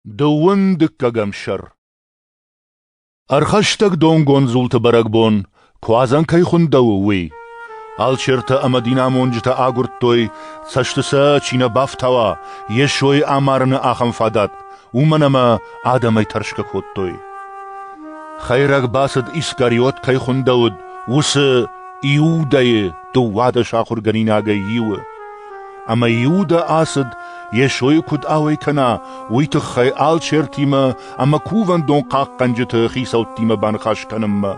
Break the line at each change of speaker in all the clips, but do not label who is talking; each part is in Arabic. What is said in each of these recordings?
دون دكاغمشر أرخشتك دون غونزولت برقبون كوازن كي خندووي الشرطة أمدينة مونجتا آغورتوي سشتسا چينا بافتاوا يشوي آمارن آخم فادات ومنما آدمي ترشك خودتوي خيرك باسد إسكاريوت كي خندود وس إيوداي دو وعد شاخر غنيناغي يو أما يودا آسد يشوي كود آوي كنا ويتخي آل شرطيما أما كوفن دون قاق قنجت خيساوتيما بانخاش كنما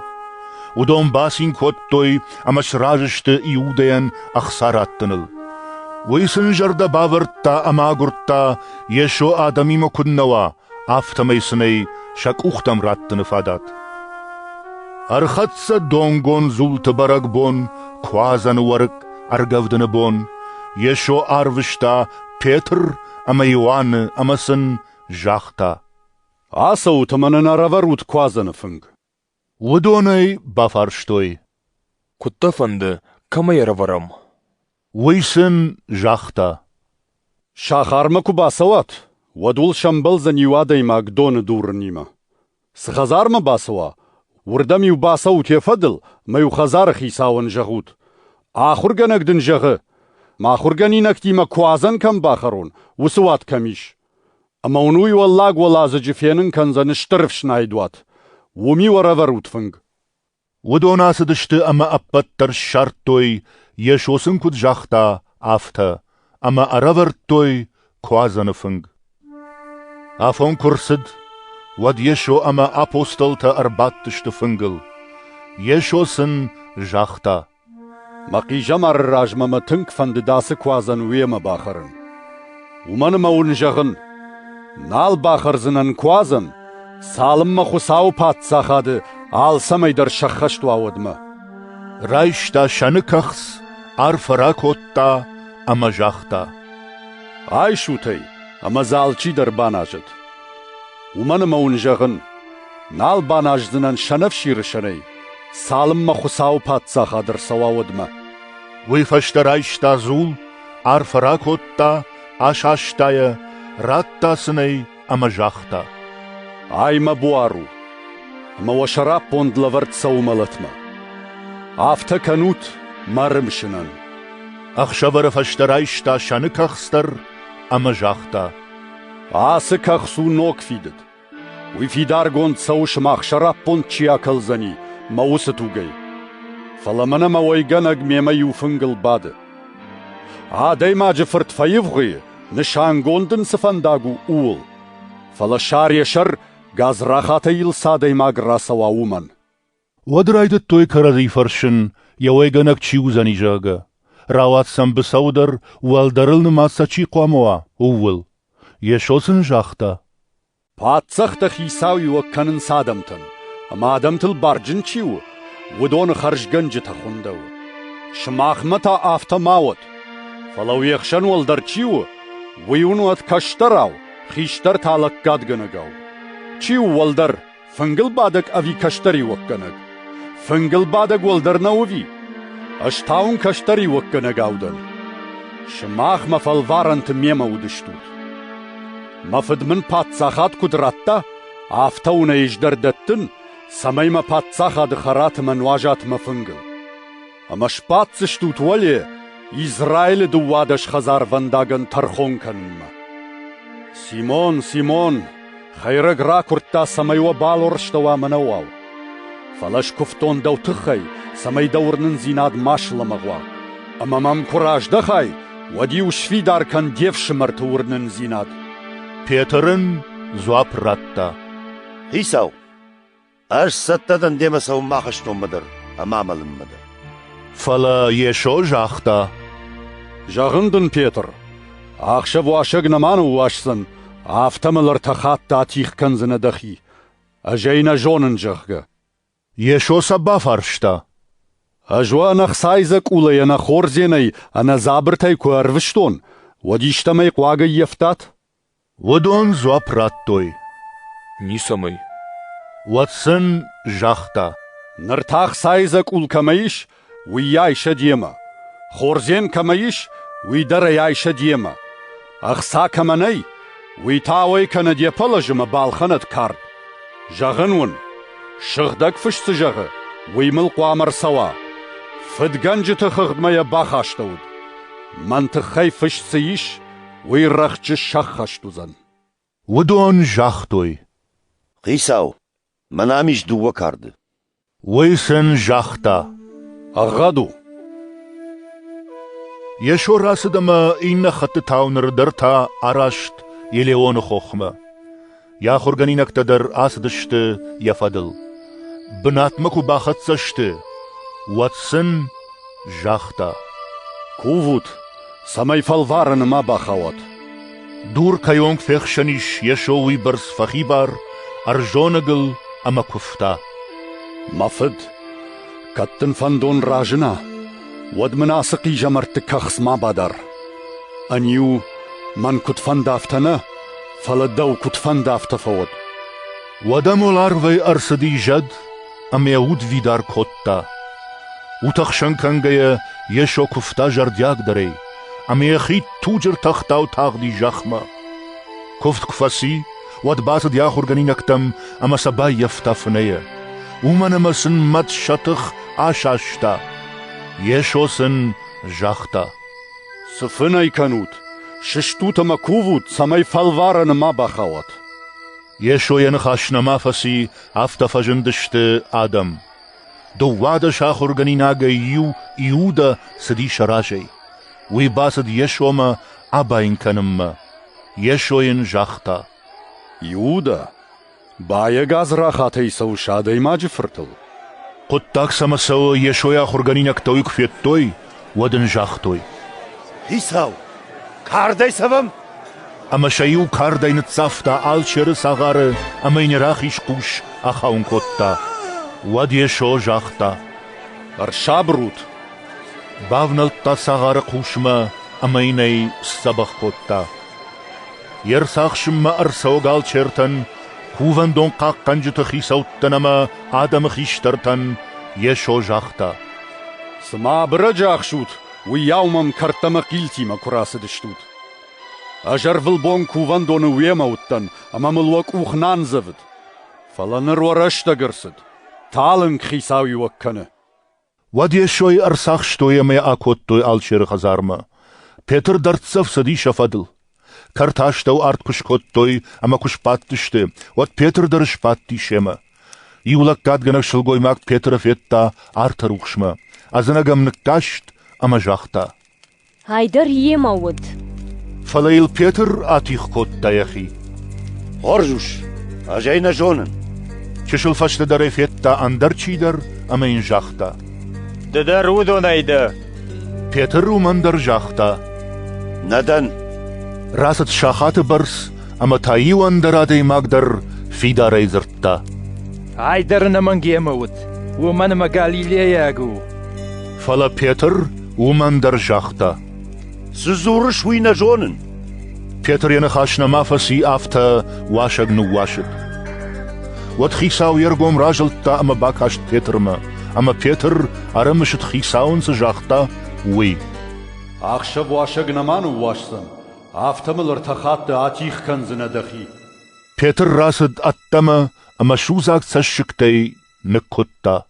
ودون باسين كوتوي أما شراجشت إيوداين أخساراتنل ويسن جرد باورتا أما غرتا يشو آدمي ما كنوا آفتمي سني شك أختم راتن فادات أرخدس دونغون زولت برقبون كوازن ورق أرغفدن بون يشو أروشتا بيتر أما يوان أما سن جاختا
آسو تمنن أرورود كوازن فنگ
ودوني بافارشتوي
كتفند كما يرورم
ويسن جاختا
شاخارمكو باسوات ودول شمبل زنيوادي ماك دون دور نيمة سخزارم باسوا وردمي وباسو تيفدل ما يخزار خيساون جغوت آخر جنك دن جغ ما خرجاني نكتيما كوازن كم باخرون وسوات كميش أما ونوي واللاق والازج فينن كان زنشترف شنايدوات ومي ورافروت فنگ
ودونا سدشت أما أبتر شرطوي يشوسن كود جاختا آفتا أما أراورتوي كوازن فنگ آفون كرسد ود يشو أما أبوستلتا أرباتشت فنگل يشوسن جاختا
مقي جمر راجما ما تنك فند داس كوازن ويما باخرن ومن ما ونجغن نال باخر زنن كوازن سالم ما خساو پات ساخاد آل سميدر شخشت واودما
رايشتا شنكخس أرفراكوتا أما جاختا
آي شوتي أما زالچي در باناجد ومن ما ونجغن نال باناج زنن شنف شير شني سالم ما خساو پات ساخادر سواودما
ويفشت رايشتا زول أرفراكوتا أشاشتايا راتا سني أما جاختا
آي ما بوارو أما وشراب بوند لورت سوملتما آفتا كنوت مرمشنن
أخشبر فشترايشتا شنكخستر أما جاختا
آسكخسو نوك فيدد ويفيدار غوند سوش ماخ شراب بوند چيا كلزني موستوغي فلمنا ما ويغنق ميما يوفنگل باد آداي ما جفرت فيفغي نشان غوندن سفنداغو أول فلا شار يشر غاز راخاتا يلساداي ما غراسوا ومن
ودرايدت توي كرازي فرشن يويغنق چيوزاني جاغا راوات سم بسودر والدرلن ماسا چي قواموا أول يشوسن جاختا
پاتسخت خيساوي وكنن سادمتن أما آدمتل بارجن چيو ودون خرج گنج تخوندو شماخ متا آفتا ماوت فلو يخشن والدر چيو ويونوات كشتراو خيشتر تالك قاد گنگاو چيو والدر فنگل بادك أفي كشتري وكنگ فنگل بادك والدر نووي اشتاون كشتري وكنگاودن شماخ مفلوارنت ميما ودشتوت مفد من پاتساخات قدرتا آفتاون يجدر دتن سميما پاتساخا خرات منواجات مفنگل اما شپاتسشتوت ولي إسرائيل دوادش خزار ونداغن ترخون كنما سيمون سيمون خيرق راكورتا سميوا بالورشتوا منواو فلاش كفتون دو تخي سمي دورنن زيناد ماشل مغوا اما مام كوراج دخاي وديو شفي دار كان ديف شمرت ورنن زيناد
بيترن زواب راتا
هيساو اش ستدن ديما سو ماخشتو مدر امام المدر
فلا يشو جاختا
جاغندن بيتر اخشب واشق نمانو واشسن آفتملر تخات تاتيخ كنزن دخي اجينا جونن جغغ
يشو سبا فرشتا
اجوا نخسايزك اولي انا خورزيني انا زابرتاي كوارفشتون وديشتمي قواغ يفتات
ودون زواب راتوي
نيسامي
واتسن جاختا
نرتاخ سايزك اول كميش ويايش ديما خورزين كميش ويدر يايش ديما أخسا كماني وی تاوی کنه دی پلجم بالخنت کرد جغنون شغدک فشت جغه وی ملقوامر سوا فدگنج تخدمه باخاشتود منطقه فشت سیش وی رخچ شخشتوزن
ودون جاختوی
قیساو منامیش دوه کرد
ویسن جاختا
اغدو
يشو راسدما إن خط تاونر درتا أراشت يليون خوخمة يا خورغاني نكتدر آسدشت يفدل بنات مكو باخت سشت واتسن جاختا
كوفوت سماي فالفارن ما باخوات
دور كيونك فيخشنيش يشو ويبرس فخيبار أرجونغل أما كفتا
مفد كتن فندون راجنا ود مناسقي جمرت كخس ما بدر أنيو من كت فندافتنا فلدو كت فندافت فود
ودمولار في أرسدي جد أم يود فيدار كوتا وتخشن كنغي يشو كفتا جردياك دري أم يخيط توجر تختاو تاغدي جخمة كفت كفاسي ود باسد ياخور غني نكتم أما سبا يفتفنية ومن مسن مد شتخ آشاشتا يشوسن جاختا
سفناي كانوت ششتوت ما كوفوت سماي فالفارن ما باخوات
يشو ينخاشنا مافسي افتفجندشت آدم دو وعد شاخور غني ناغا يودا سدي شراجي وي باسد يشو ما عباين كنم يشو ين جاختا
يودا بايا غاز راخاتي سو شادي ما جفرتل
قطاك سمسو يشو يا خورغانينك تويك فيتوي ودن جاختوي
قیساو کردی سوم
أما شيو كاردين تصافتا آلشير ساغار أما ينراخيش قوش أخاون كوتا ود يشو جاختا
أرشابروت
باونلتا ساغار قوشما أما يني سبخ كوتا يرساخشما أرسو غالشيرتن كوفن دون قاقنج تخيسوتن أما آدم خيشترتن يشو جاختا
سما برجاخ شوت ويومم كرتم قيلتي ما كراس دشتوت أجرفل بون كوفن دون ويموتن أما ملوك وخنان زفد فلنر ورشتا قرسد تالن خيساوي وكنه
ود يشوي أرساخشتوي ما أكوتوي آلشير خزارما بيتر درتسف سدي شفدل كرتاشتو أرت كشكوتوي أما كشباتشته ود بيتر درشباتي شما يولك قاد غنق شلغوي ماك بيتر فيتا أرت روخشما أزنغم نكاشت أما جاختا
هايدر يموت
فلايل بيتر آتيخ كوتا يخي
هرجوش أجينا جونن
چشل فشت داري فيتا أندر چيدر أما إن جاختا
ددر ودو نايدا
بيتر ومندر جاختا
ندن
راست شاخات برس أما تايوان درادي ماقدر في داري زرتا
هايدر نمانج يموت ومن مقالي ياغو
فلا بيتر ومندر جاختا
سزورش وينا جونن
بيتر ينخاشنا مافسي آفتا واشق نواشد وتخيساو يرقوم راجلتا أما باكاشت بيتر ما أما بيتر أرمشت خيساون سجاختا وي
أخشب واشق نمانو واشسن آفتمل ارتخات آتيخ كنزنا دخي
بيتر راسد أتما أما شوزاك تسشكتي نكوتا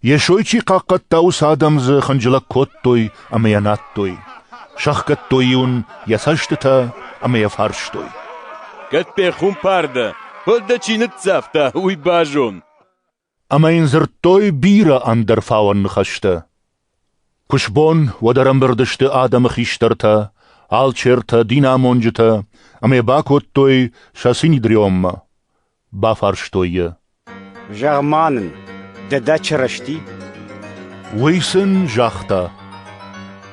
يشويتشي قاقتا وسادمز خنجلك كوتوي أما يناتوي شخكتويون يسشتتا أما يفارشتوي
قد بيخون باردا هل چي نتسافتا وي باجون
أما ينزرتوي بيرا أندر فاون نخشتا كشبون ودرم بردشت آدم خيشترتا آلچيرتا دينا مونجتا أما يباكوتوي شاسيني دريوم بافارشتوي
جغمانن ددا چرشتي
ويسن جاختا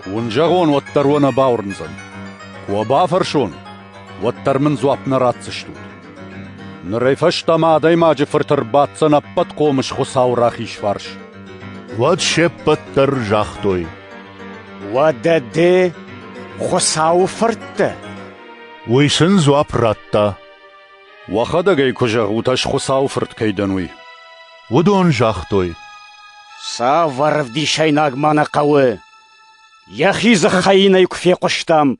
ونجغون واترونا باورنزن وبافرشون واتر من زوابنا راتسشتود نريفشتا ما دايما جفرتر باتسنا بطقو مش خساو راخيش فرش
واد شبتر جاختوي
ودد خساو فرت
ويسن زواب راتا
وخدقاي كجغوتاش خساو فرت كيدنوي
ودون جاختوي
سا ورف دي شايناغ مانا قوي يخي زخينا يكفي قشتام